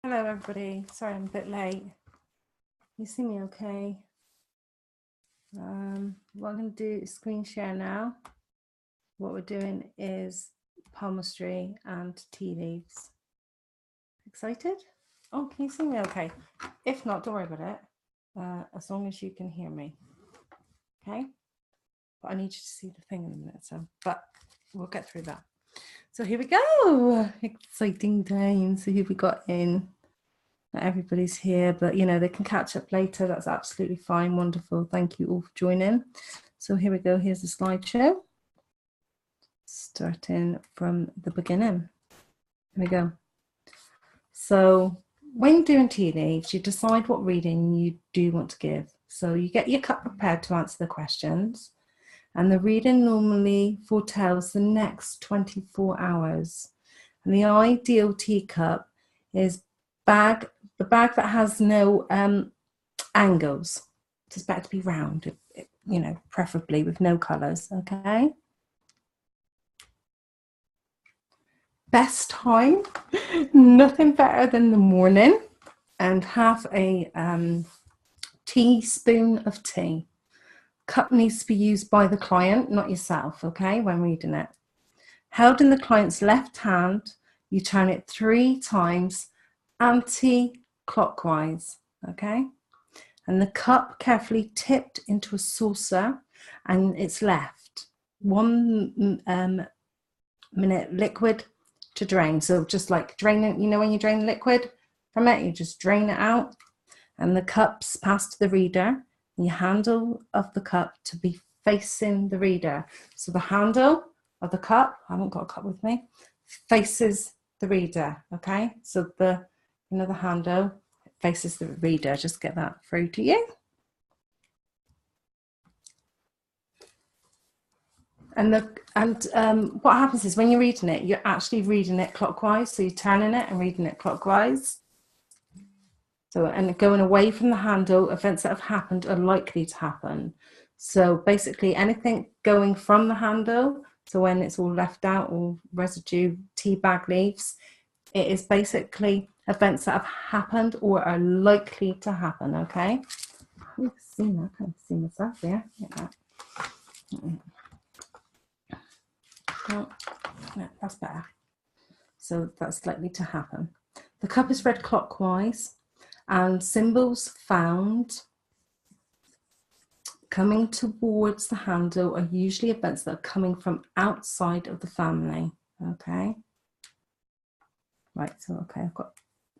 Hello everybody, sorry I'm a bit late. You see me okay? What I'm going to do is screen share now. What we're doing is palmistry and tea leaves. Excited? Oh, can you see me okay? If not, don't worry about it, as long as you can hear me. Okay? But I need you to see the thing in a minute, but we'll get through that. So here we go, exciting times. So here we got in. Not everybody's here, but you know, they can catch up later. That's absolutely fine. Wonderful. Thank you all for joining. So here we go. Here's the slideshow. Starting from the beginning. Here we go. So when you're doing tea leaves, you decide what reading you do want to give. So you get your cup prepared to answer the questions. And the reading normally foretells the next 24 hours. And the ideal teacup is the bag that has no angles. It's better to be round, you know, preferably with no colours, okay? Best time, nothing better than the morning, and have a teaspoon of tea. Cup needs to be used by the client, not yourself, okay, when reading it. Held in the client's left hand, you turn it 3 times anti-clockwise, okay? And the cup carefully tipped into a saucer, and it's left 1 minute liquid to drain. So just like draining, you know, when you drain the liquid from it, you just drain it out, and the cup's passed to the reader. And the handle of the cup to be facing the reader. So the handle of the cup, I haven't got a cup with me, faces the reader, okay? So the, you know, the handle faces the reader. Just get that through to you. And what happens is when you're reading it, you're actually reading it clockwise. So you're turning it and reading it clockwise. So, and going away from the handle, events that have happened are likely to happen. So basically anything going from the handle, so when it's all left out, all residue, tea bag leaves, it is basically events that have happened or are likely to happen, okay? I can see myself there. Yeah, that's better. So that's likely to happen. The cup is read clockwise, and symbols found coming towards the handle are usually events that are coming from outside of the family, okay? Right, so okay, I've got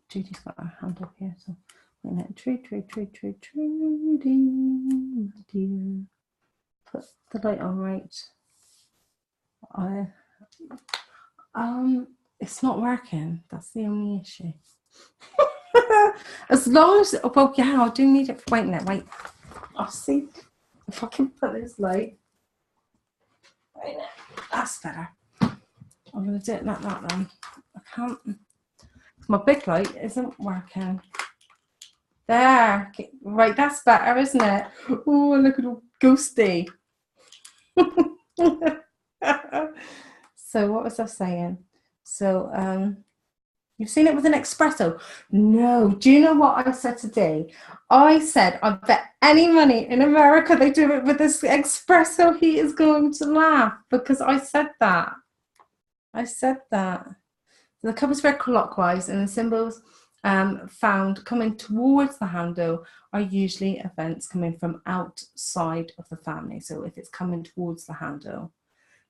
Judy's got her hand up here, so wait a minute. Trudy, my dear. Put the light on right. It's not working. That's the only issue. As long as, well, yeah, I do need it. Wait a minute, wait. I'll see if I can put this light. Wait a minute. That's better. I'm going to do it like that then. I can't. My big light isn't working. There. Right, that's better, isn't it? Oh, look at all ghosty. So what was I saying? So you've seen it with an espresso? No. Do you know what I said today? I said, I bet any money in America they do it with this espresso. He is going to laugh because I said that. I said that. So the cup is read clockwise, and the symbols found coming towards the handle are usually events coming from outside of the family. So if it's coming towards the handle,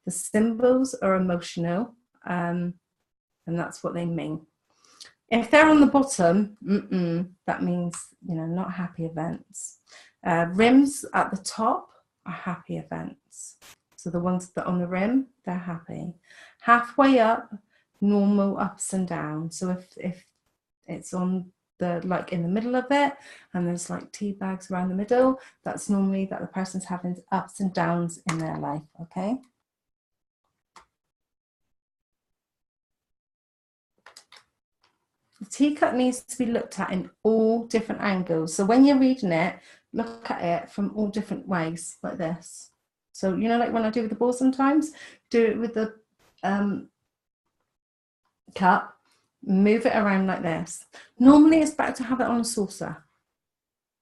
the symbols are emotional, and that's what they mean. If they're on the bottom, that means, you know, not happy events. Rims at the top are happy events. So the ones that are on the rim, they're happy. Halfway up, normal ups and downs. So if it's on the, like in the middle of it, and there's like tea bags around the middle, that's normally that the person's having ups and downs in their life, okay? The teacup needs to be looked at in all different angles. So when you're reading it, look at it from all different ways, like this. So, you know, like when I do with the ball sometimes, do it with the cup. Move it around like this. Normally it's better to have it on a saucer.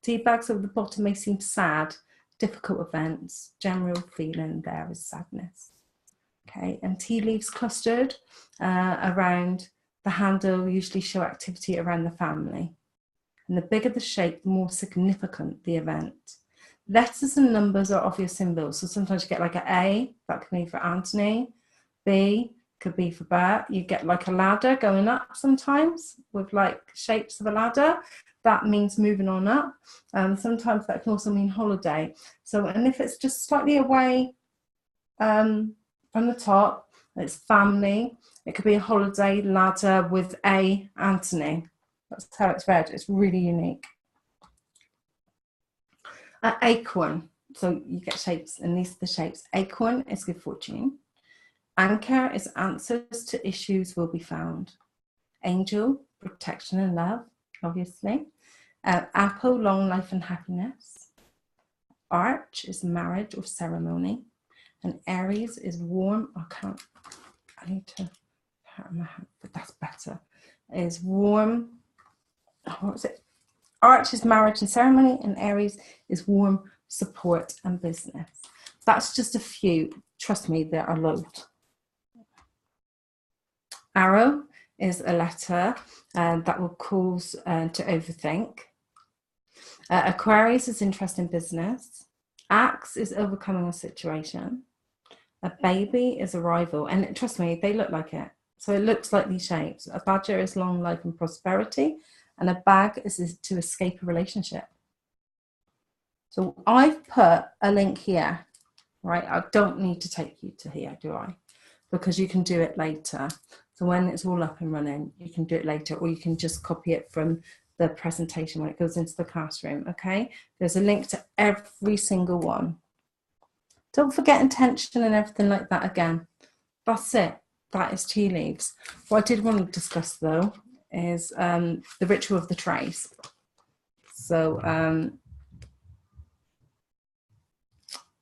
Tea bags at the bottom may seem sad, difficult events, general feeling there is sadness. Okay, and tea leaves clustered around the handle usually show activity around the family. And the bigger the shape, the more significant the event. Letters and numbers are obvious symbols. So sometimes you get like an A, that can be for Anthony. B could be for Bert. You get like a ladder going up sometimes with like shapes of a ladder. That means moving on up. Sometimes that can also mean holiday. So, and if it's just slightly away from the top, it's family. It could be a holiday ladder with A, Anthony. That's how it's read. It's really unique. Acorn. So you get shapes, and these are the shapes. Acorn is good fortune. Anchor is answers to issues will be found. Angel, protection and love, obviously. Apple, long life and happiness. Arch is marriage or ceremony. And Aries is warm. I need to hurt my hand, but that's better. Is warm. What was it? Arch is marriage and ceremony, and Aries is warm, support and business. That's just a few. Trust me, there are loads. Arrow is a letter that will cause to overthink. Aquarius is interest in business. Axe is overcoming a situation. A baby is arrival, and trust me, they look like it. So it looks like these shapes. A badger is long life and prosperity, and a bag is to escape a relationship. So I've put a link here, right? I don't need to take you to here, do I? Because you can do it later. So when it's all up and running, you can do it later, or you can just copy it from the presentation when it goes into the classroom, okay? There's a link to every single one. Don't forget intention and everything like that again. That's it. That is tea leaves. What I did want to discuss, though, is the ritual of the trays. So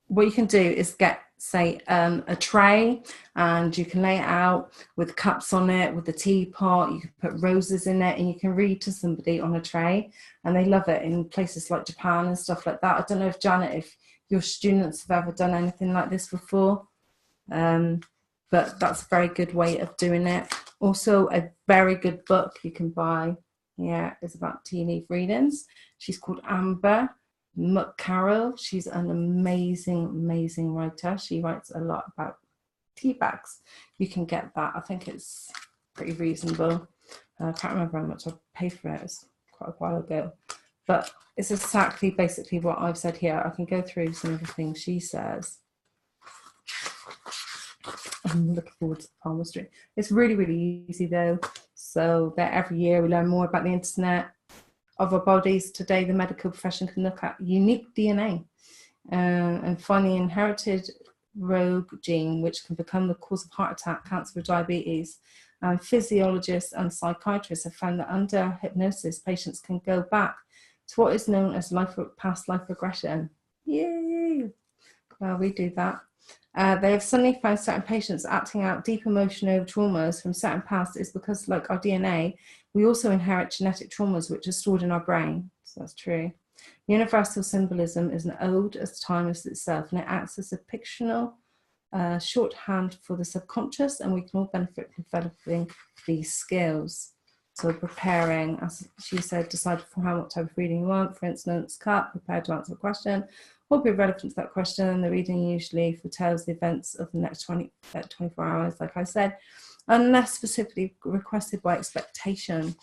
what you can do is get, say, a tray, and you can lay it out with cups on it, with the teapot. You can put roses in it, and you can read to somebody on a tray, and they love it in places like Japan and stuff like that. I don't know if, Janet, if your students have ever done anything like this before, but that's a very good way of doing it. Also, a very good book you can buy here is about tea leaf readings. She's called Amber McCarroll. She's an amazing writer. She writes a lot about tea bags. You can get that. I think it's pretty reasonable. I can't remember how much I paid for it. It's quite a while ago. But it's exactly basically what I've said here. I can go through some of the things she says. I'm looking forward to the palmistry. It's really easy though. So that every year we learn more about the internet of our bodies. Today, the medical profession can look at unique DNA and find the inherited rogue gene, which can become the cause of heart attack, cancer, or diabetes. Physiologists and psychiatrists have found that under hypnosis, patients can go back to what is known as past life regression. Yay! Well, we do that. They have suddenly found certain patients acting out deep emotional traumas from certain past is because, like our DNA, we also inherit genetic traumas which are stored in our brain. So that's true. Universal symbolism is an ode as timeless itself, and it acts as a fictional shorthand for the subconscious, and we can all benefit from developing these skills. So preparing, as she said, decide beforehand what type of reading you want. For instance, prepare to answer a question. What will be relevant to that question? The reading usually foretells the events of the next 24 hours, like I said, unless specifically requested by expectation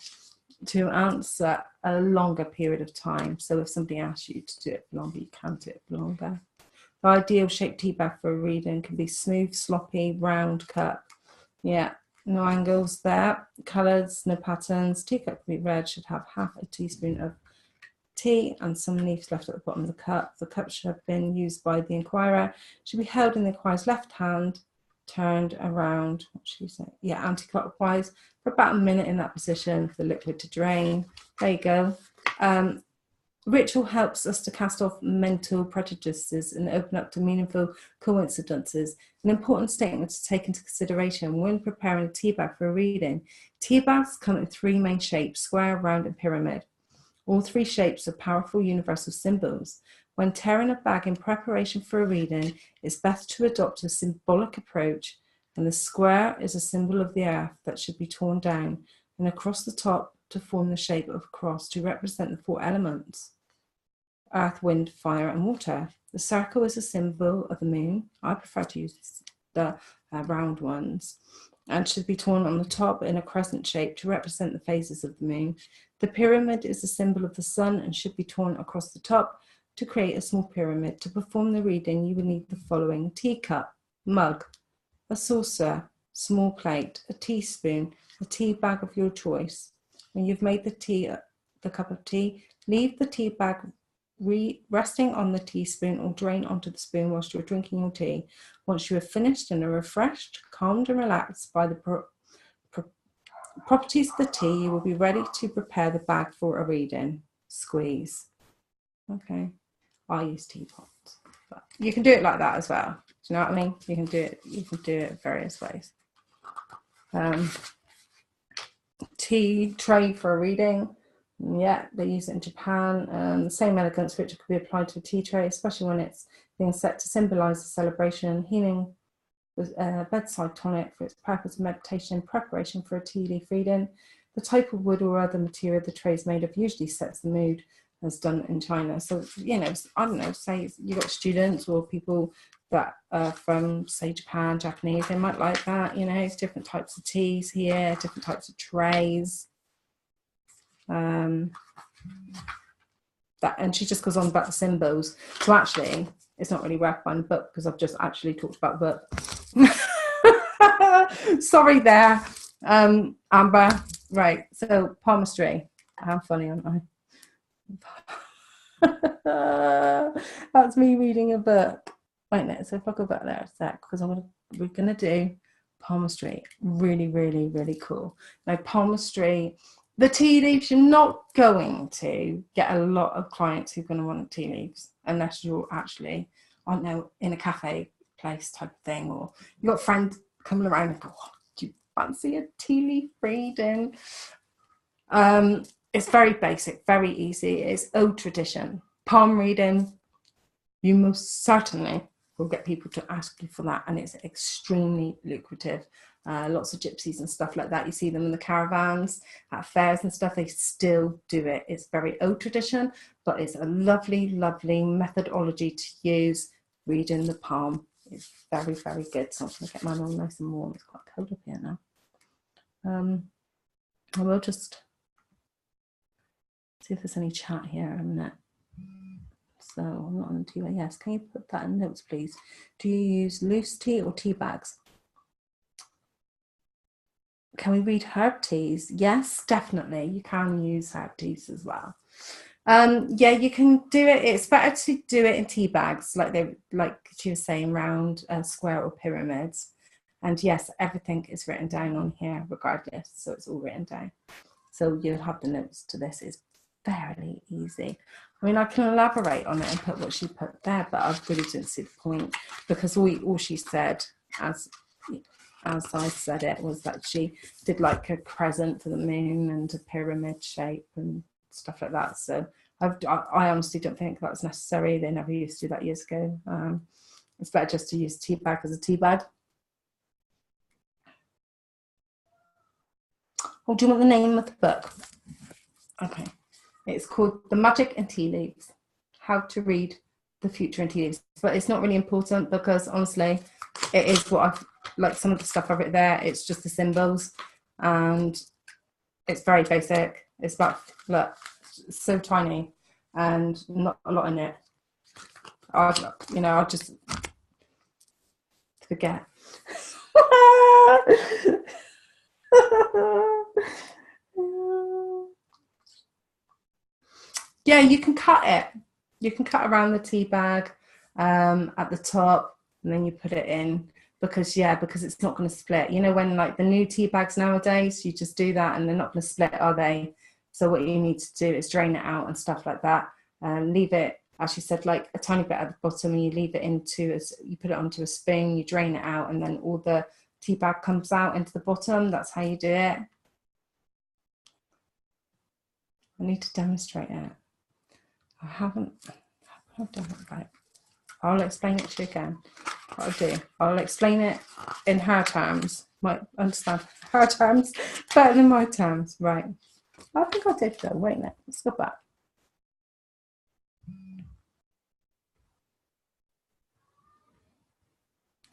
to answer a longer period of time. So if somebody asks you to do it for longer, you can do it for longer. The ideal shaped tea bag for a reading can be smooth, sloppy, round cup. Yeah, no angles there. Colours, no patterns. Teacup can be red, should have half a teaspoon of tea and some leaves left at the bottom of the cup. The cup should have been used by the inquirer. Should be held in the inquirer's left hand, turned around, what should you say? Yeah, anti-clockwise for about a minute in that position for the liquid to drain. There you go. Ritual helps us to cast off mental prejudices and open up to meaningful coincidences. An important statement to take into consideration when preparing a tea bag for a reading. Tea bags come in three main shapes: square, round, and pyramid. All three shapes are powerful universal symbols. When tearing a bag in preparation for a reading, it's best to adopt a symbolic approach, and the square is a symbol of the earth that should be torn down and across the top to form the shape of a cross to represent the four elements: earth, wind, fire, and water. The circle is a symbol of the moon. I prefer to use the round ones, and should be torn on the top in a crescent shape to represent the phases of the moon. The pyramid is a symbol of the sun and should be torn across the top to create a small pyramid. To perform the reading, you will need the following: teacup, mug, a saucer, small plate, a teaspoon, a tea bag of your choice. When you've made the cup of tea, leave the tea bag resting on the teaspoon or drain onto the spoon whilst you're drinking your tea. Once you have finished and are refreshed, calmed and relaxed by the properties of the tea, you will be ready to prepare the bag for a reading. Squeeze. Okay, I use teapots, but you can do it like that as well. Do you know what I mean? You can do it various ways. Tea tray for a reading. Yeah, they use it in Japan. The same elegance which could be applied to a tea tray, especially when it's being set to symbolize the celebration. Healing with bedside tonic for its purpose of meditation, preparation for a tea leaf reading. The type of wood or other material the tray is made of usually sets the mood, as done in China. So, you know, I don't know, say you got students or people that are from, say, Japan, Japanese, they might like that, you know, it's different types of teas here, different types of trays. And she just goes on about the symbols. So actually, it's not really worth buying the book because I've just actually talked about the book. Sorry there, Amber. Right, so palmistry. How funny, aren't I? That's me reading a book. Right now, so if I go back there a sec, because we're gonna do palmistry. Really, really, really cool. Now, palmistry. The tea leaves, you're not going to get a lot of clients who are going to want tea leaves unless you're actually, I don't know, in a cafe place type of thing, or you've got friends coming around and go, oh, do you fancy a tea leaf reading? It's very basic, very easy. It's old tradition. Palm reading, you most certainly will get people to ask you for that, and it's extremely lucrative. Lots of gypsies and stuff like that, you see them in the caravans at fairs and stuff, they still do it. It's very old tradition, but it's a lovely, lovely methodology to use. Reading the palm is very, very good. So I'm going to get mine all nice and warm. It's quite cold up here now. I will just see if there's any chat here in a minute. So I'm not on the tea bag. Yes, can you put that in notes, please? Do you use loose tea or tea bags? Can we read herb teas? Yes, definitely. You can use herb teas as well. Yeah, you can do it. It's better to do it in tea bags, like she was saying, round, square, or pyramids. And yes, everything is written down on here regardless. So it's all written down. So you'll have the notes to this. It's fairly easy. I mean, I can elaborate on it and put what she put there, but I really didn't see the point, because all she said, as I said it, was that she did like a crescent for the moon and a pyramid shape and stuff like that. So I honestly don't think that's necessary. They never used to do that years ago. It's better just to use tea bag as a tea bag. Oh, do you want the name of the book? Okay. It's called The Magic in Tea Leaves, How to Read the Future in Tea Leaves. But it's not really important because honestly, it is what I've, like some of the stuff I've written there, it's just the symbols and it's very basic. It's about, look, it's so tiny and not a lot in it. I'll just forget. Yeah, you can cut it. You can cut around the tea bag at the top, and then you put it in because it's not going to split. You know, when like the new tea bags nowadays, you just do that and they're not going to split, are they? So what you need to do is drain it out and stuff like that. Leave it, as she said, like a tiny bit at the bottom, and you leave it into, you put it onto a spoon, you drain it out, and then all the tea bag comes out into the bottom. That's how you do it. I need to demonstrate it. I haven't done it right. I'll explain it to you again. What I'll do, I'll explain it in her terms. Might understand her terms better than my terms. Right. I think I did though. Wait a minute. Let's go back.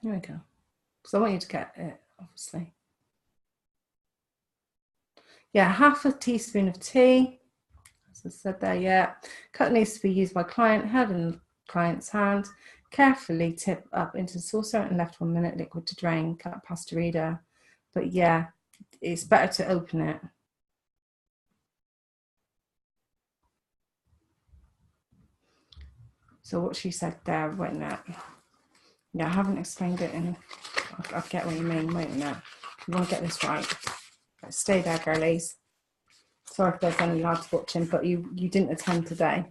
Here we go. So I want you to get it, obviously. Yeah, half a teaspoon of tea. As I said there, yeah. Cup needs to be used by client, held in the client's hand. Carefully tip up into the saucer and left 1 minute, liquid to drain, cut pasta reader. But yeah, it's better to open it. So what she said there, wait a minute. Yeah, I haven't explained it in, I get what you mean, wait a minute. You want to get this right. Stay there, girlies. Sorry if there's any lads watching, but you didn't attend today.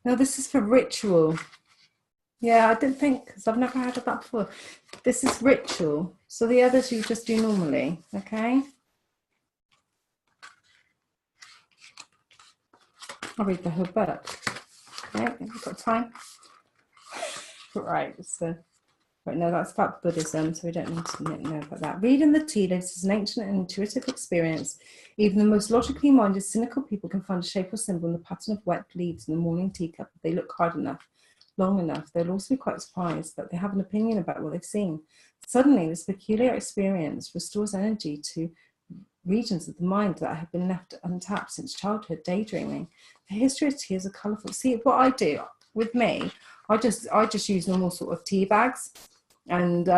No, this is for ritual. Yeah, I didn't think, because I've never heard of that before. This is ritual. So the others you just do normally, okay? I'll read the whole book. Okay, have you got time? Right, so, right, no, that's about Buddhism, so we don't need to know about that. Reading the tea leaves is an ancient and intuitive experience. Even the most logically minded, cynical people can find a shape or symbol in the pattern of wet leaves in the morning teacup if they look hard enough, long enough. They'll also be quite surprised that they have an opinion about what they've seen. Suddenly, this peculiar experience restores energy to regions of the mind that have been left untapped since childhood, daydreaming. The history of tea is a colourful. See, what I do with me, I just use normal sort of tea bags, and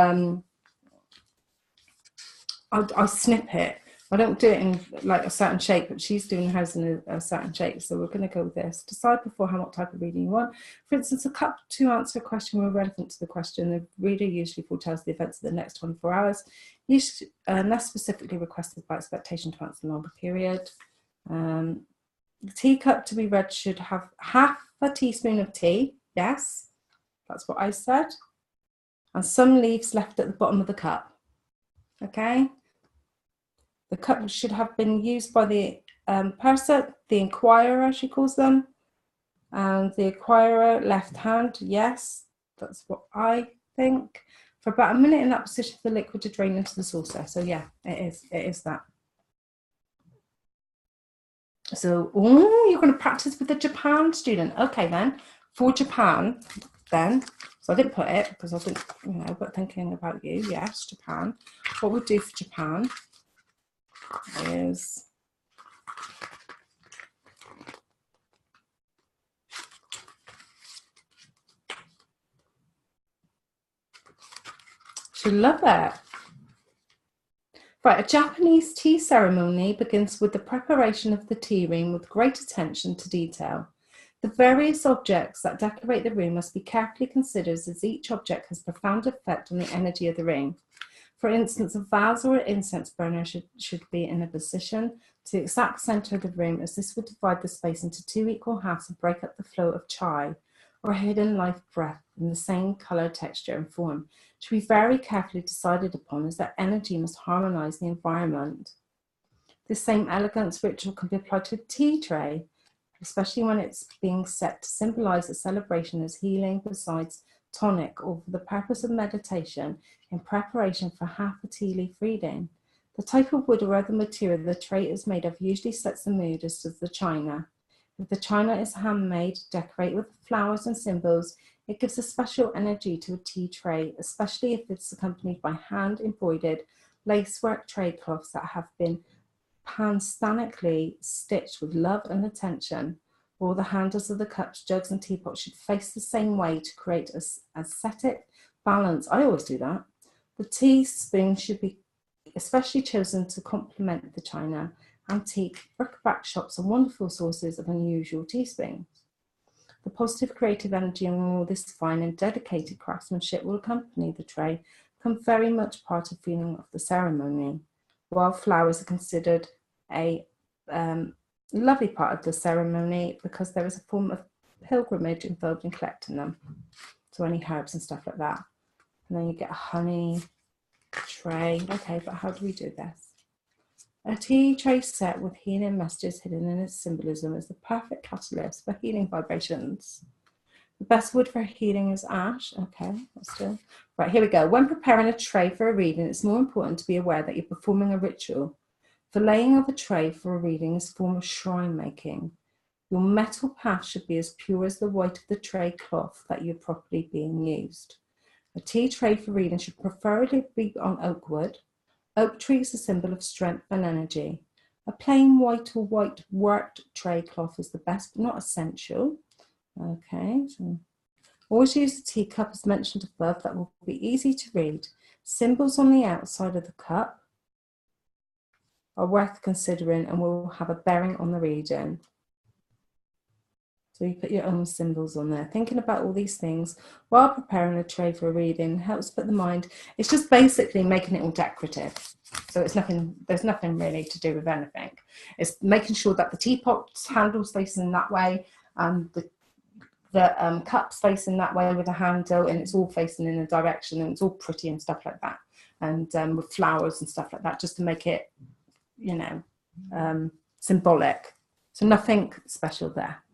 I snip it. I don't do it in like a certain shape, but she's doing hers in a certain shape. So we're going to go with this. Decide beforehand what type of reading you want. For instance, a cup to answer a question were relevant to the question. The reader usually foretells the events of the next 24 hours, usually less specifically requested by expectation to answer a longer period. The teacup to be read should have half a teaspoon of tea. Yes, that's what I said. And some leaves left at the bottom of the cup. Okay. The cup should have been used by the purser, the inquirer, she calls them, and the acquirer left hand. Yes, that's what I think. For about a minute in that position for the liquid to drain into the saucer. So yeah, it is that. So, you're going to practice with the Japan student. Okay, then, for Japan, then, so I didn't put it because I didn't, but thinking about you, yes, Japan. What we'll do for Japan is she'll love it. Right, a Japanese tea ceremony begins with the preparation of the tea room with great attention to detail. The various objects that decorate the room must be carefully considered, as each object has profound effect on the energy of the room. For instance, a vase or an incense burner should be in a position to the exact center of the room, as this would divide the space into 2 equal halves and break up the flow of chai, or a hidden life breath in the same color, texture, and form. To be very carefully decided upon, as that energy must harmonize the environment. This same elegance ritual can be applied to a tea tray, especially when it's being set to symbolize a celebration as healing besides tonic, or for the purpose of meditation in preparation for half a tea leaf reading. The type of wood or other material the tray is made of usually sets the mood, as does the china. If the china is handmade, decorated with flowers and symbols, it gives a special energy to a tea tray, especially if it's accompanied by hand-embroidered lacework tray cloths that have been painstakingly stitched with love and attention. All the handles of the cups, jugs, and teapots should face the same way to create an aesthetic balance. I always do that. The teaspoon should be especially chosen to complement the china. Antique bric-a-brac shops are wonderful sources of unusual teaspoons. The positive creative energy and all this fine and dedicated craftsmanship will accompany the tray, become very much part of the feeling of the ceremony. While flowers are considered a lovely part of the ceremony because there is a form of pilgrimage involved in collecting them. So any herbs and stuff like that. And then you get a honey tray. Okay, but how do we do this? A tea tray set with healing messages hidden in its symbolism is the perfect catalyst for healing vibrations. The best wood for healing is ash. Okay, let's do. Right, here we go. When preparing a tray for a reading, it's more important to be aware that you're performing a ritual. The laying of a tray for a reading is a form of shrine making. Your metal path should be as pure as the white of the tray cloth that you're properly being used. A tea tray for reading should preferably be on oak wood. Oak tree is a symbol of strength and energy. A plain white or white worked tray cloth is the best, but not essential. Okay, so always use a teacup as mentioned above. That will be easy to read. Symbols on the outside of the cup are worth considering and will have a bearing on the reading. So you put your own symbols on there. Thinking about all these things while preparing a tray for a reading helps put the mind, it's just basically making it all decorative. So it's nothing, there's nothing really to do with anything. It's making sure that the teapot's handle's facing that way and the cup's facing that way with a handle, and it's all facing in a direction, and it's all pretty and stuff like that. And with flowers and stuff like that, just to make it, you know, symbolic. So nothing special there.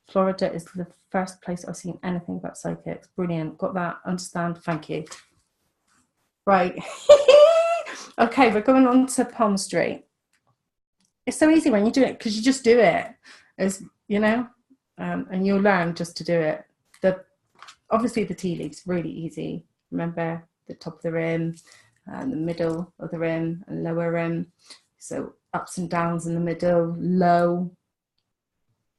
Florida is the first place I've seen anything about psychics. Brilliant. Got that. Understand. Thank you. Right. Okay, we're going on to palmistry. It's so easy when you do it because you just do it. As you know, and you'll learn just to do it. Obviously the tea leaves really easy. Remember the top of the rim, the middle of the rim, and lower rim. So ups and downs in the middle, low,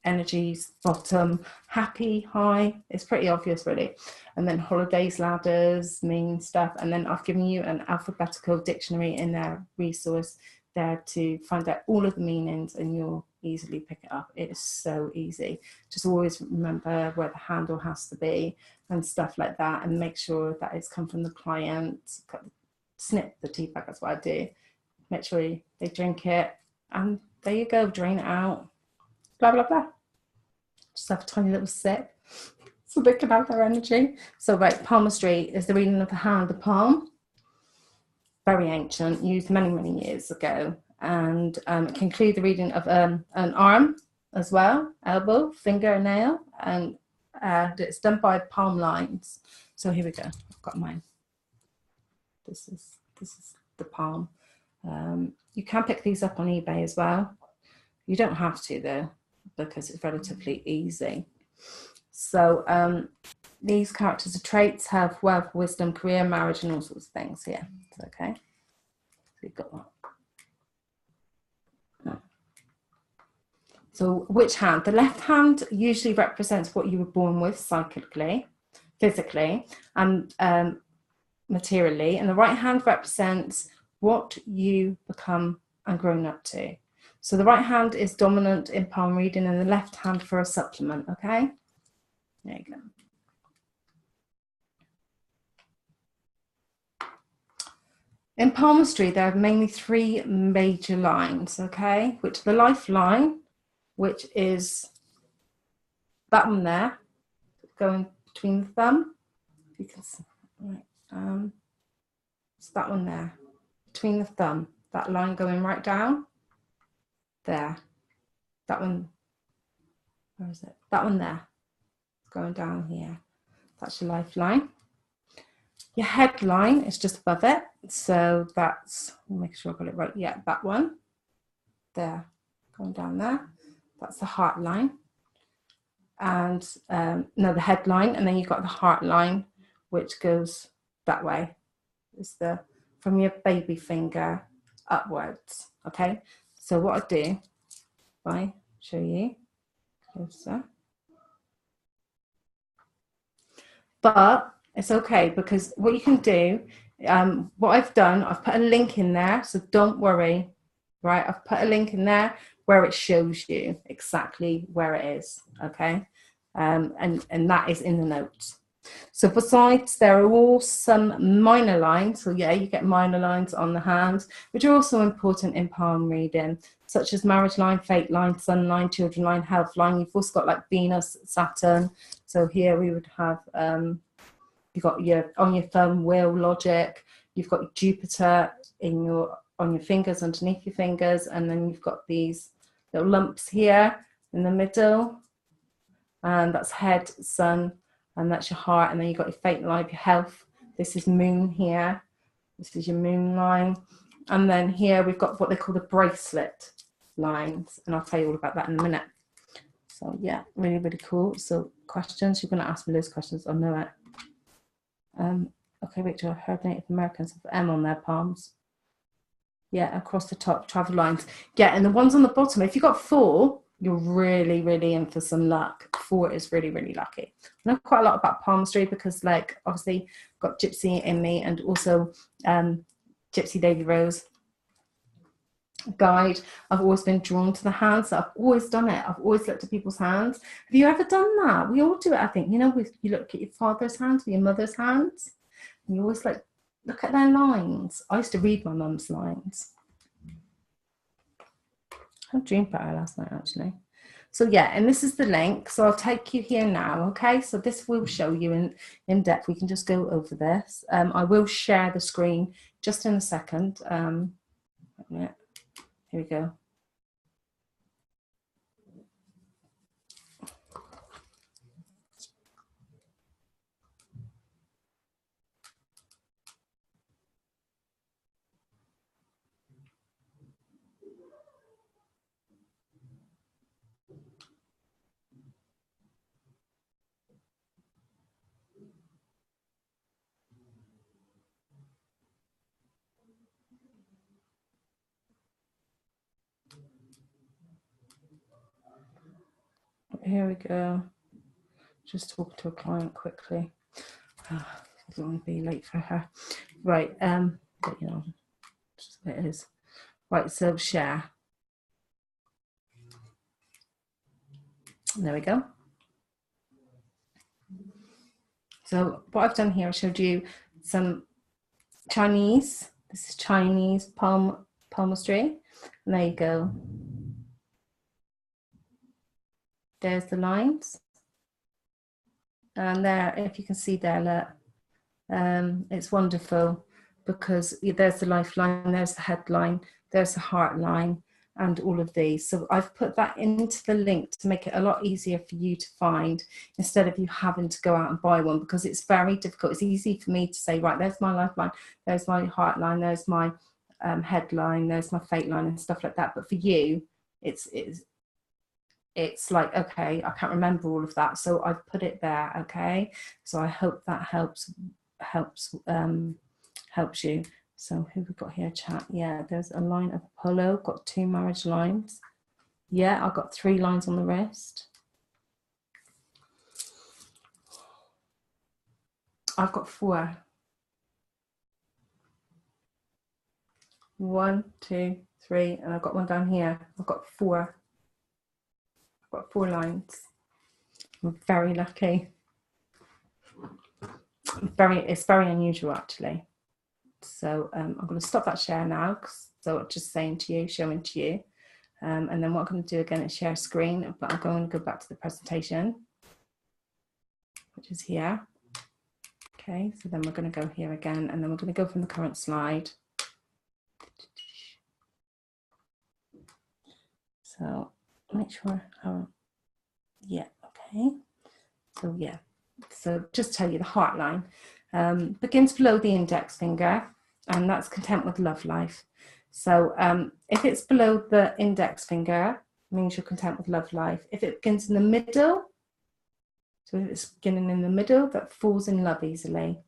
energies, bottom, happy, high. It's pretty obvious really. And then holidays, ladders, mean stuff. And then I've given you an alphabetical dictionary in their resource there to find out all of the meanings, and you'll easily pick it up. It is so easy. Just always remember where the handle has to be and stuff like that, and make sure that it's come from the client. Snip the tea bag, that's what I do. Make sure they drink it, and there you go, drain it out. Blah, blah, blah. Just have a tiny little sip so they can have their energy. So, right, palmistry is the reading of the hand, the palm. Very ancient, used many, many years ago. And it can include the reading of an arm as well, elbow, fingernail, and it's done by palm lines. So here we go. I've got mine. This is the palm. You can pick these up on eBay as well. You don't have to though, because it's relatively easy. So these characters or traits have wealth, wisdom, career, marriage, and all sorts of things here. It's okay. So you've got that. So which hand? The left hand usually represents what you were born with psychically, physically, and materially, and the right hand represents what you become and grown up to. So the right hand is dominant in palm reading, and the left hand for a supplement, okay? There you go. In palmistry, there are mainly three major lines, okay? Which the lifeline, which is that one there, going between the thumb. You can see, right, it's that one there, between the thumb, that line going right down there. That one, where is it? That one there, going down here. That's your lifeline. Your headline is just above it, so that's, I'll make sure I got it right. Yeah, that one there, going down there. That's the heart line, and no, the headline, and then you've got the heart line, which goes that way. It's the from your baby finger upwards. Okay, so what I do, if I show you closer, but it's okay because what you can do, what I've done, I've put a link in there, so don't worry, right? I've put a link in there where it shows you exactly where it is, okay? and that is in the notes. So besides, there are all some minor lines. So yeah, you get minor lines on the hand, which are also important in palm reading, such as marriage line, fate line, sun line, children line, health line. You've also got like Venus, Saturn. So here we would have, you've got your, on your thumb, will, logic. You've got Jupiter in your, on your fingers, underneath your fingers. And then you've got these little lumps here in the middle. And that's head, sun, and that's your heart. And then you've got your fate line, your health. This is moon here. This is your moon line. And then here we've got what they call the bracelet lines. And I'll tell you all about that in a minute. So yeah, really, really cool. So questions, you're going to ask me those questions. I know it. Okay, Rachel, I heard Native Americans have M on their palms. Yeah, across the top, travel lines. Yeah, and the ones on the bottom, if you've got 4, you're really, really in for some luck. 4 is really, really lucky. I know quite a lot about palmistry because, like, obviously got Gypsy in me, and also Gypsy Lady Rose guide. I've always been drawn to the hands. So I've always done it. I've always looked at people's hands. Have you ever done that? We all do it, I think. You know, you look at your father's hands or your mother's hands, and you always like look at their lines. I used to read my mum's lines. I dreamed about her last night, actually. So yeah, and this is the link. So I'll take you here now, okay? So this will show you in depth. We can just go over this. I will share the screen just in a second. Yeah, here we go. Here we go. Just talking to a client quickly. I don't want to be late for her. Right, but you know, just what it is. Right, so share. There we go. So what I've done here, I showed you some Chinese. This is Chinese palmistry. And there you go. There's the lines. And there, if you can see there, look, it's wonderful because there's the lifeline, there's the headline, there's the heart line, and all of these. So I've put that into the link to make it a lot easier for you to find instead of you having to go out and buy one, because it's very difficult. It's easy for me to say, right, there's my lifeline, there's my heart line, there's my headline, there's my fate line and stuff like that. But for you, it's like, okay, I can't remember all of that, so I've put it there. Okay, so I hope that helps you. So who we got here, chat? Yeah, there's a line of Apollo, got 2 marriage lines. Yeah, I've got 3 lines on the wrist. I've got 4. 1, 2, 3, and I've got one down here. I've got 4. I've got 4 lines. I'm very lucky. It's very unusual, actually. So I'm going to stop that share now. So I'm just saying to you, showing to you. And then what I'm going to do again is share screen, but I'm going to go back to the presentation, which is here. Okay, so then we're going to go here again, and then we're going to go from the current slide. So make sure, yeah, okay. So yeah, so just tell you the heart line begins below the index finger, and that's content with love life. So if it's below the index finger, it means you're content with love life. If it begins in the middle, so if it's beginning in the middle, that falls in love easily.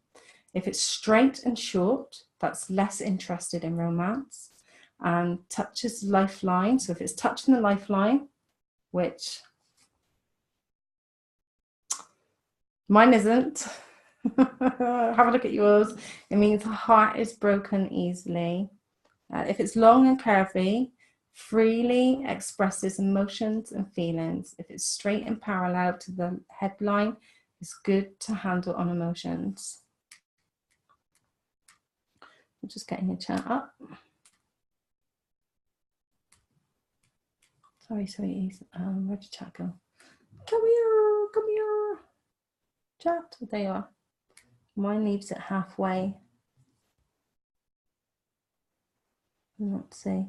If it's straight and short, that's less interested in romance and touches lifeline. So if it's touching the lifeline, which mine isn't, have a look at yours, it means the heart is broken easily. If it's long and curvy, freely expresses emotions and feelings. If it's straight and parallel to the headline, it's good to handle on emotions. I'm just getting your chat up. Sorry, sweeties. Where'd the chat go? Come here, come here. Chat, there you are. Mine leaves it halfway. Let's see.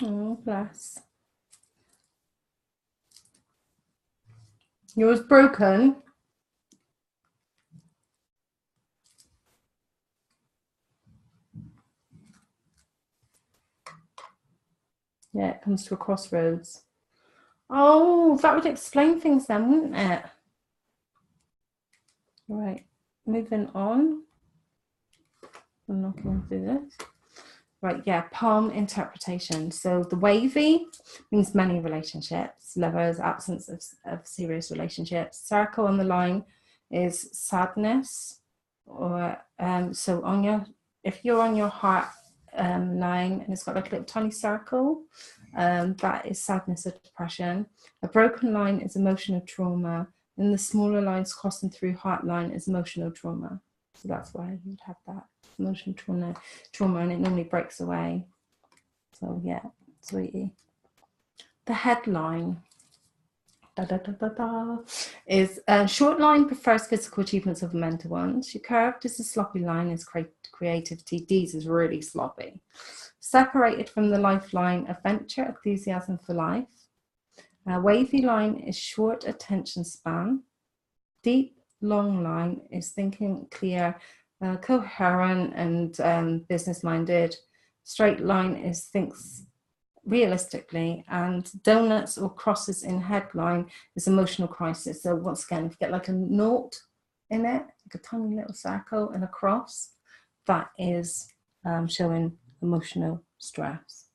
Oh, bless. Yours broken? Yeah, it comes to a crossroads. Oh, that would explain things then, wouldn't it? All right, moving on. I'm not going through this. Right, yeah, palm interpretation. So the wavy means many relationships, lovers, absence of serious relationships. Circle on the line is sadness, or so on your, if you're on your heart line and it's got like a little tiny circle, that is sadness or depression. A broken line is emotional trauma, and the smaller lines crossing through heart line is emotional trauma. So that's why you'd have that emotional trauma, and it normally breaks away. So yeah, sweetie. The headline is short line prefers physical achievements over mental ones. Your curved is a sloppy line is creativity. D's is really sloppy. Separated from the lifeline, adventure, enthusiasm for life. Wavy line is short attention span. Deep long line is thinking clear, coherent, and business-minded. Straight line is thinks realistically, and donuts or crosses in headline is emotional crisis. So once again, if you get like a note in it, like a tiny little circle and a cross, that is showing emotional stress.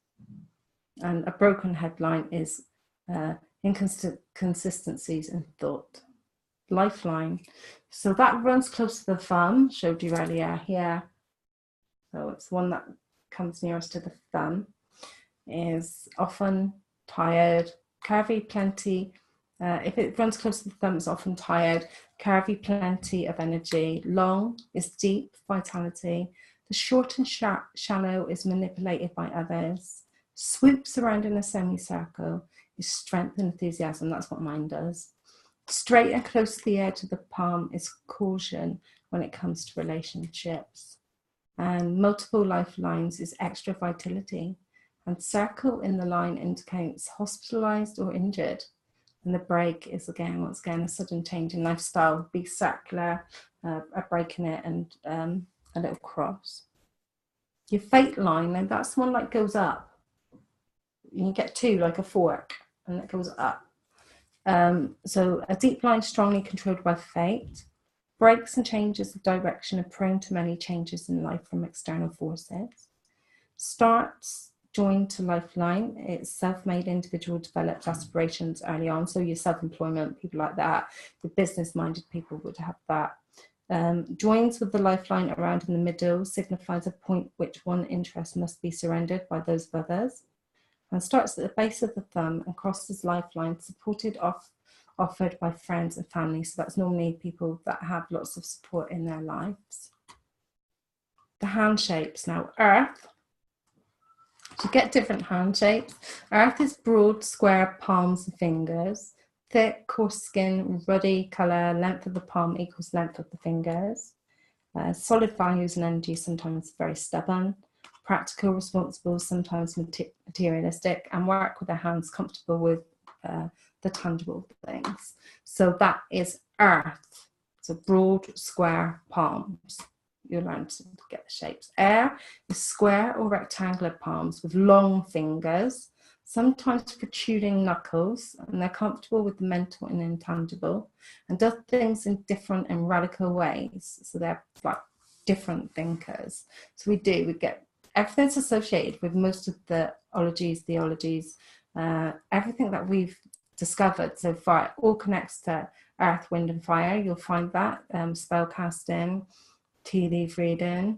And a broken headline is inconsistencies in thought. Lifeline, so that runs close to the thumb, showed you earlier here. So it's one that comes nearest to the thumb. Is often tired, curvy, plenty. If it runs close to the thumb, it's often tired, curvy, plenty of energy. Long is deep, vitality. The short and shallow is manipulated by others. Swoops around in a semicircle is strength and enthusiasm. That's what mine does. Straight and close to the edge of the palm is caution when it comes to relationships. And multiple lifelines is extra vitality. And circle in the line indicates hospitalized or injured. And the break is once again, a sudden change in lifestyle. Be circular, a break in it, and a little cross. Your fate line, and that's one that goes up. You get two, like a fork, and it goes up. So a deep line strongly controlled by fate. Breaks and changes of direction are prone to many changes in life from external forces. Starts joined to lifeline. It's self-made individual developed aspirations early on. So your self-employment, people like that, the business-minded people would have that. Joins with the lifeline around in the middle signifies a point which one interest must be surrendered by those of others. And starts at the base of the thumb and crosses lifeline, supported offered by friends and family. So that's normally people that have lots of support in their lives. The hand shapes. Now, Earth, to get different hand shapes, Earth is broad, square palms and fingers. Thick, coarse skin, ruddy colour, length of the palm equals length of the fingers. Solid values and energy, sometimes very stubborn. Practical, responsible, sometimes materialistic, and work with their hands, comfortable with the tangible things. So that is Earth. So broad, square palms. You'll learn to get the shapes. Air is square or rectangular palms with long fingers, sometimes protruding knuckles, and they're comfortable with the mental and intangible, and does things in different and radical ways. So they're like different thinkers. So we get everything's associated with most of the ologies, theologies, everything that we've discovered so far. It all connects to earth, wind, and fire. You'll find that spell casting, tea leaf reading,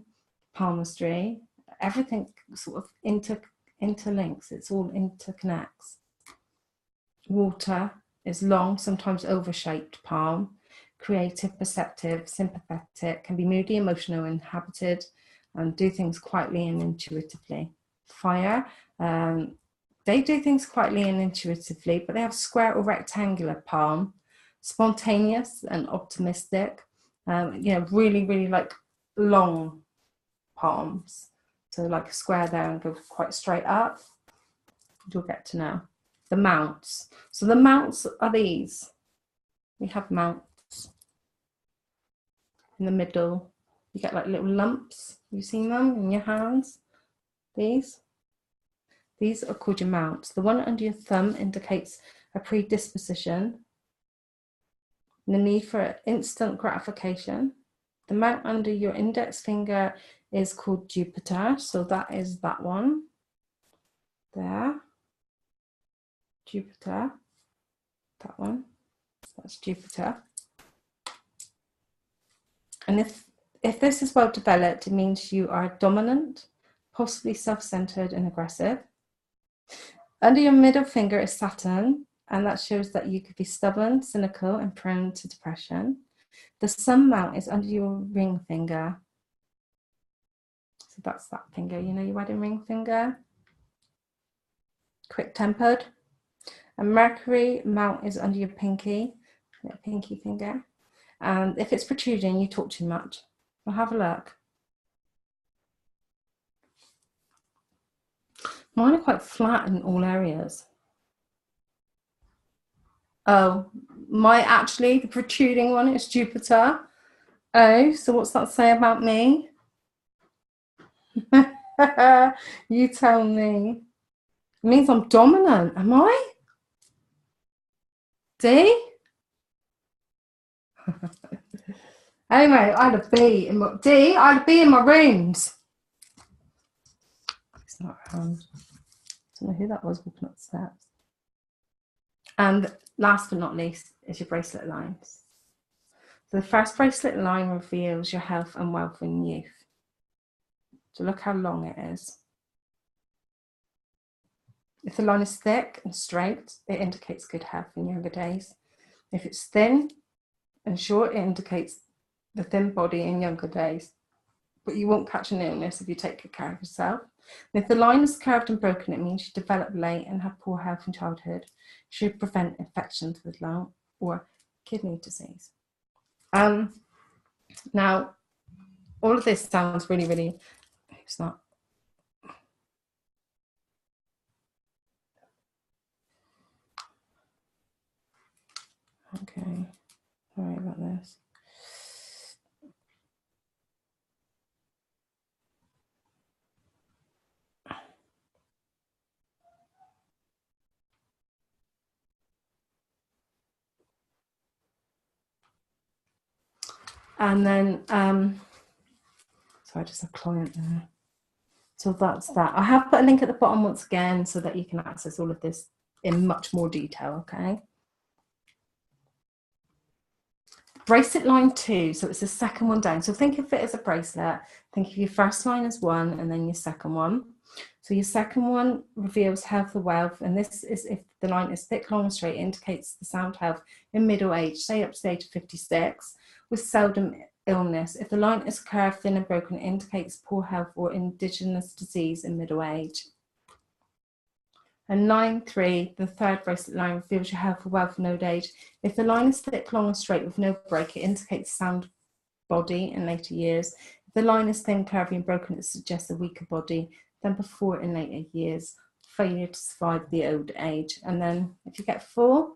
palmistry. Everything sort of interlinks, it's all interconnects. Water is long, sometimes oval-shaped palm, creative, perceptive, sympathetic, can be moody, emotional, inhabited, and do things quietly and intuitively. Fire, they do things quietly and intuitively, but they have square or rectangular palm, spontaneous and optimistic, really, really like long palms. So like a square there and go quite straight up. You'll get to know. The mounts. So the mounts are these. We have mounts in the middle. You get like little lumps. You've seen them in your hands. These are called your mounts. The one under your thumb indicates a predisposition, the need for instant gratification. The mount under your index finger is called Jupiter. So that is that one there. Jupiter, that one, that's Jupiter. And if this is well developed, it means you are dominant, possibly self-centered and aggressive. Under your middle finger is Saturn, and that shows that you could be stubborn, cynical, and prone to depression. The sun mount is under your ring finger. So that's that finger, you know, your wedding ring finger. Quick-tempered. And Mercury mount is under your pinky finger. And if it's protruding, you talk too much. Well, have a look. Mine are quite flat in all areas. Oh, the protruding one is Jupiter. Oh, so what's that say about me? You tell me. It means I'm dominant, am I? D? Anyway, I had a B in my rooms. It's not around. I don't know who that was walking up the steps. And last but not least is your bracelet lines. So the first bracelet line reveals your health and wealth in youth. So look how long it is. If the line is thick and straight, it indicates good health in younger days. If it's thin and short, it indicates the thin body in younger days. But you won't catch an illness if you take good care of yourself. And if the line is curved and broken, it means you develop late and have poor health in childhood. You should prevent infections with lung or kidney disease. Now, all of this sounds really, really, it's not. Okay, sorry about this. And then, so I just have a client there. So that's that. I have put a link at the bottom once again so that you can access all of this in much more detail, okay? Bracelet line 2, so it's the second one down. So think of it as a bracelet. Think of your first line as 1 and then your second one. So your second one reveals health or wealth, and this is if the line is thick, long, and straight, it indicates the sound health in middle age, say up to the age of 56, with seldom illness. If the line is curved, thin, and broken, it indicates poor health or indigenous disease in middle age. And line 3, the third bracelet line, reveals your health or wealth in old age. If the line is thick, long, and straight with no break, it indicates sound body in later years. If the line is thin, curvy, and broken, it suggests a weaker body than before in later years, failure to survive the old age. And then if you get 4,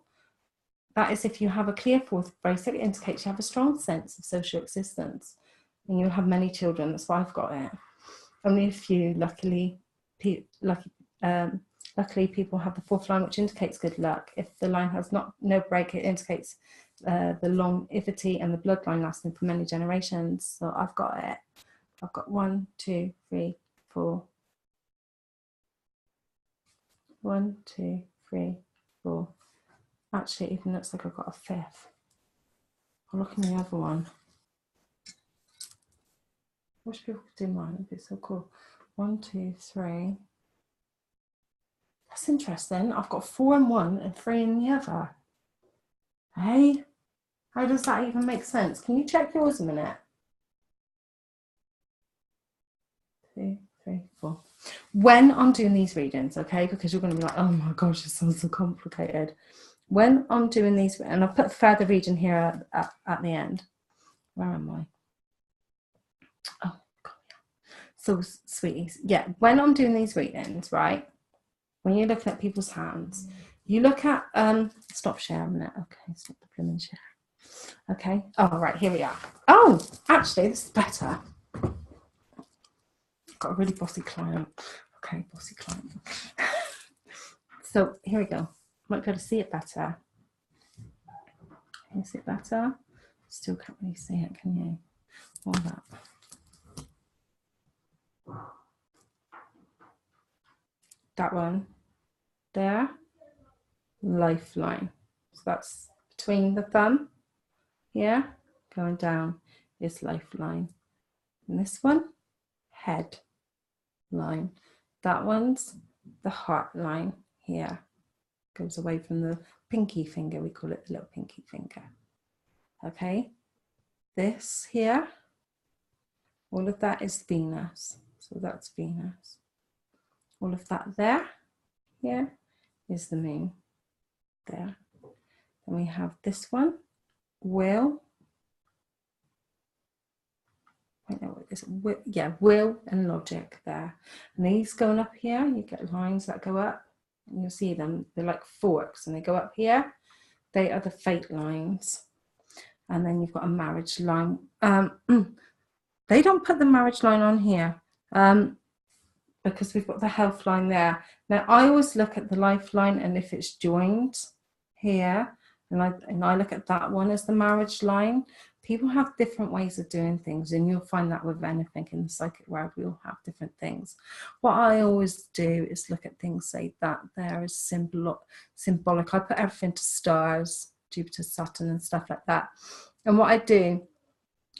that is if you have a clear 4th bracelet, it indicates you have a strong sense of social existence and you'll have many children. That's why I've got it. Only a few, luckily people have the 4th line, which indicates good luck. If the line has no break, it indicates the longevity and the bloodline lasting for many generations. So I've got it. I've got 1, 2, 3, 4. 1, 2, 3, 4. Actually, it even looks like I've got a 5th. I'll look in the other one. wish people could do mine. It'd be so cool. 1, 2, 3. That's interesting. I've got 4 in one and 3 in the other. Hey, how does that even make sense? Can you check yours a minute? 2, 3, 4. When I'm doing these readings, okay, because you're going to be like, oh my gosh, it sounds so complicated. When I'm doing these, and I'll put further reading here at the end. Where am I? Oh, God. So, sweeties, yeah, when I'm doing these readings, right, when you're looking at people's hands, you look at, stop sharing it. Okay, stop the blooming share. Okay, all right, here we are. Oh, actually, this is better. Got a really bossy client. Okay, bossy client. So here we go. Might be able to see it better. Can you see it better? Still can't really see it, can you? All that. That one there, lifeline. So that's between the thumb here, going down is lifeline. And this one, head line. That one's the heart line here. Goes away from the pinky finger, we call it the little pinky finger. Okay, this here, all of that is Venus. So that's Venus. All of that there, here, is the moon. There. Then we have this one, will. I don't know what it is. Yeah, will and logic there. And these going up here, you get lines that go up. And you'll see them, they're like forks and they go up here. They are the fate lines. And then you've got a marriage line. They don't put the marriage line on here because we've got the health line there. Now, I always look at the lifeline, and if it's joined here, and I look at that one as the marriage line. People have different ways of doing things, and you'll find that with anything in the psychic world. We all have different things. What I always do is look at things, say that there is symbolic. I put everything to stars, Jupiter, Saturn, and stuff like that. And what I do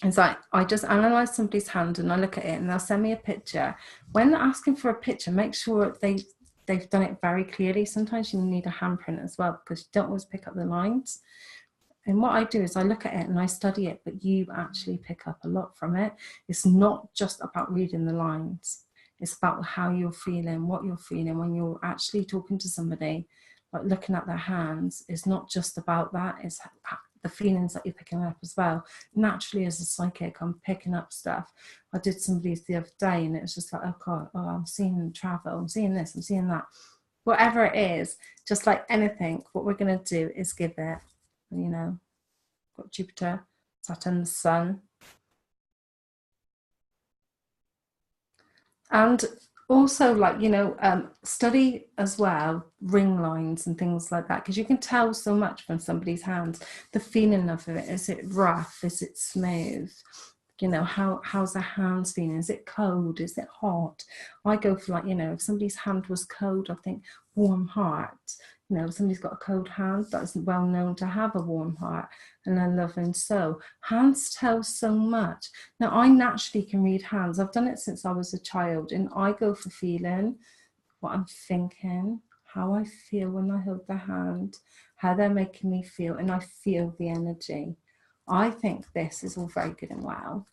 is I just analyze somebody's hand, and I look at it, and they'll send me a picture. When asking for a picture, make sure they've done it very clearly. Sometimes you need a handprint as well, because you don't always pick up the lines. And what I do is I look at it and I study it, but you actually pick up a lot from it. It's not just about reading the lines. It's about how you're feeling, what you're feeling when you're actually talking to somebody, like looking at their hands. It's not just about that. It's the feelings that you're picking up as well. Naturally, as a psychic, I'm picking up stuff. I did somebody's the other day, and it was just like, oh God, oh, I'm seeing travel, I'm seeing this, I'm seeing that. Whatever it is, just like anything, what we're going to do is give it, you know, got Jupiter, Saturn, the Sun. And also, like, you know, study as well ring lines and things like that, because you can tell so much from somebody's hands. The feeling of it, is it rough, is it smooth, you know, how's their hands feeling, is it cold, is it hot? I go for, like, you know, if somebody's hand was cold, I think warm heart. You know, if somebody's got a cold hand, that's well known to have a warm heart and a loving soul. Hands tell so much. Now, I naturally can read hands. I've done it since I was a child, and I go for feeling, what I'm thinking, how I feel when I hold the hand, how they're making me feel, and I feel the energy. I think this is all very good and well,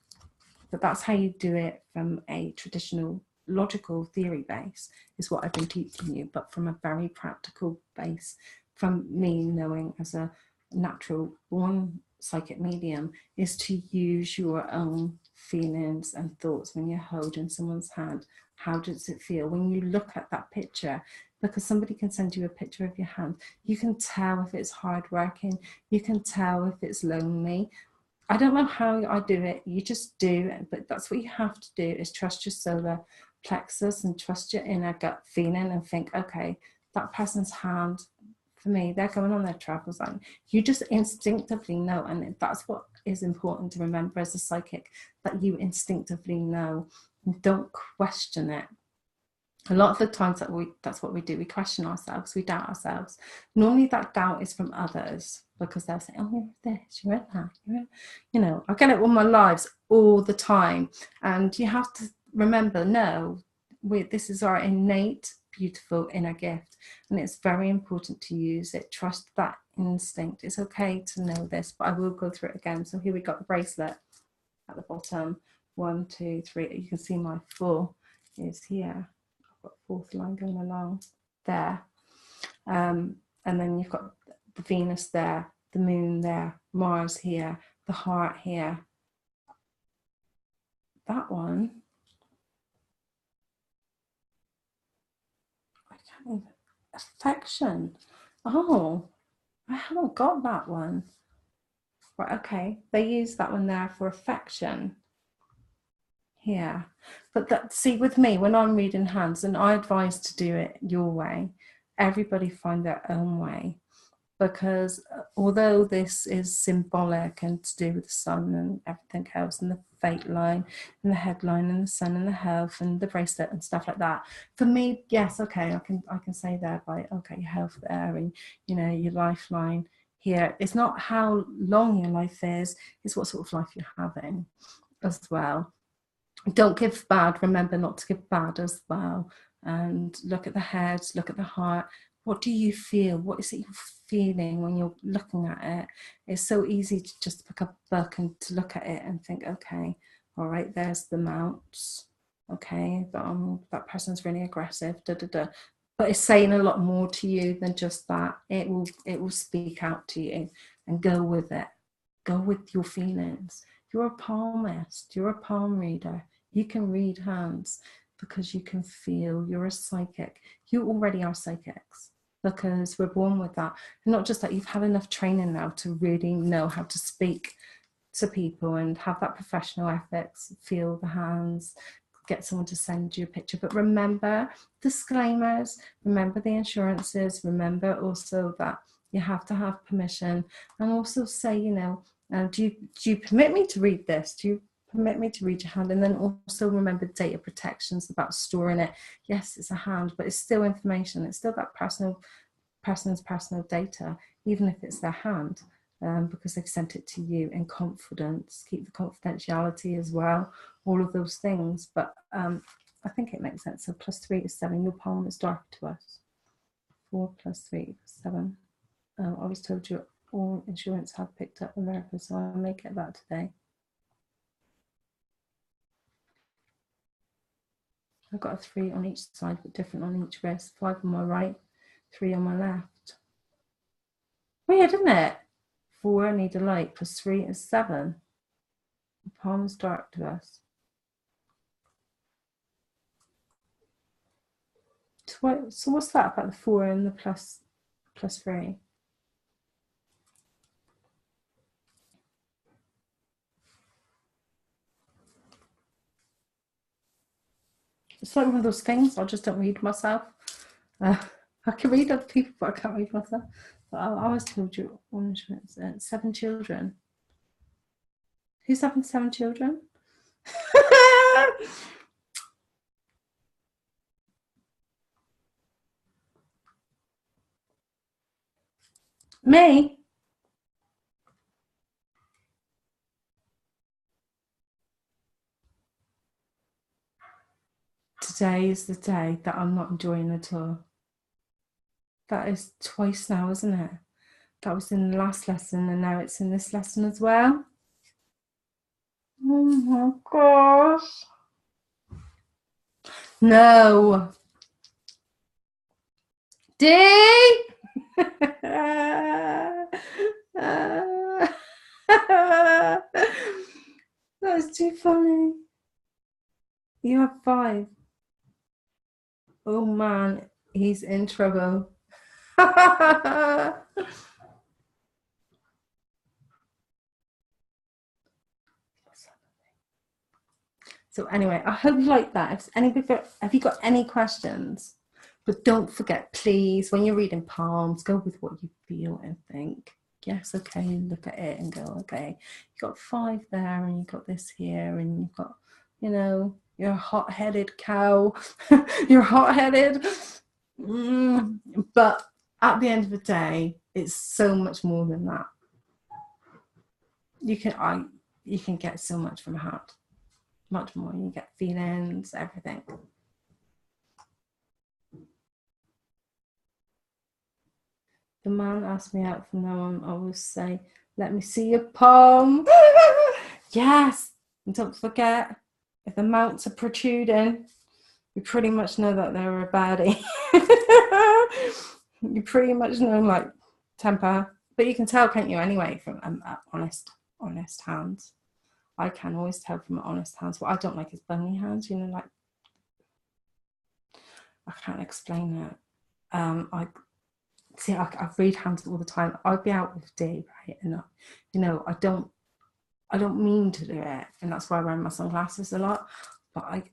but that's how you do it from a traditional logical theory base, is what I've been teaching you, but from a very practical base, from me knowing as a natural born psychic medium, is to use your own feelings and thoughts when you're holding someone's hand. How does it feel when you look at that picture? Because somebody can send you a picture of your hand. You can tell if it's hardworking. You can tell if it's lonely. I don't know how I do it. You just do it, but that's what you have to do, is trust your solar plexus and trust your inner gut feeling and think, okay, that person's hand, for me, they're going on their travel zone. You just instinctively know, and that's what is important to remember as a psychic, that you instinctively know and don't question it. A lot of the times that's what we do, we question ourselves, we doubt ourselves. Normally that doubt is from others. because they'll say, oh, you're this, you're that, you know, I get it all my lives all the time. And you have to remember, no, this is our innate, beautiful inner gift. And it's very important to use it. Trust that instinct. It's okay to know this, but I will go through it again. So here we got the bracelet at the bottom. 1, 2, 3. You can see my 4 is here. I've got 4th line going along there. And then you've got the Venus there, the moon there, Mars here, the heart here. That one, I can't even, affection. Oh, I haven't got that one. Right, okay, they use that one there for affection. Here, but that, see, with me, when I'm reading hands, and I advise to do it your way, everybody find their own way, because although this is symbolic and to do with the sun and everything else, and the fate line and the headline and the sun and the health and the bracelet and stuff like that, for me, yes, okay, I can say there by, okay, your health there, and you know, your lifeline here. It's not how long your life is, it's what sort of life you're having as well. Don't give bad, remember not to give bad as well. And look at the head, look at the heart. What do you feel? What is it you're feeling when you're looking at it? It's so easy to just pick up a book and to look at it and think, okay, all right, there's the mounts. Okay, that person's really aggressive, da, da, da. But it's saying a lot more to you than just that. It will speak out to you, and go with it. Go with your feelings. You're a palmist, you're a palm reader. You can read hands because you can feel. You're a psychic. You already are psychics because we're born with that. And not just that, you've had enough training now to really know how to speak to people and have that professional ethics, feel the hands, get someone to send you a picture. But remember disclaimers, remember the insurances, remember also that you have to have permission, and also say, you know, do you permit me to read this? Do you permit me to read your hand? And then also remember data protections about storing it. Yes, it's a hand, but it's still information. It's still that person's personal data, even if it's their hand, because they've sent it to you in confidence. Keep the confidentiality as well, all of those things. But I think it makes sense. So +3 is 7. Your palm is dark to us. 4 + 3 is 7. I was told you all insurance have picked up America, so I may get that today. I've got a 3 on each side, but different on each wrist. 5 on my right, 3 on my left. Weird, isn't it? 4, I need a light, +3 is 7. The palm is dark to us. So what's that about the 4 and the +3? It's like one of those things, I just don't read myself. I can read other people, but I can't read myself. But I was told you on insurance, 7 children. Who's having 7 children? Me? Today is the day that I'm not enjoying at all. That is twice now, isn't it? That was in the last lesson, and now it's in this lesson as well. Oh my gosh. No. D. That's too funny. You have 5. Oh man, he's in trouble. So anyway, I hope you like that. Have you got any questions? But don't forget, please, when you're reading palms, go with what you feel and think. Yes, okay, look at it and go, okay, you've got 5 there, and you've got this here, and you've got, you know, you're a hot-headed cow. You're hot-headed. But at the end of the day, It's so much more than that. You can get so much from a hand, much more. You get feelings, everything. The man asked me out from now on. I will say, let me see your palm. Yes. And don't forget, if the mounts are protruding, you pretty much know that they're a baddie. You pretty much know, like, temper. But you can tell, can't you, anyway, from honest hands. I can always tell from honest hands. What I don't like is bony hands, you know, like, I can't explain it. I read hands all the time. I'd be out with D, right? And, you know, I don't mean to do it. And that's why I wear my sunglasses a lot. But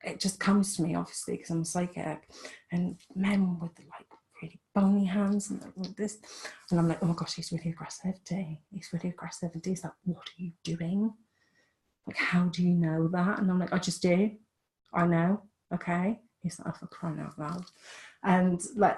it just comes to me, obviously, because I'm psychic. And men with, like, really bony hands and like this. And I'm like, oh my gosh, he's really aggressive, D. He's really aggressive. And D's like, what are you doing? Like, how do you know that? And I'm like, I just do. I know. Okay. He's like, oh, for crying out loud. And like,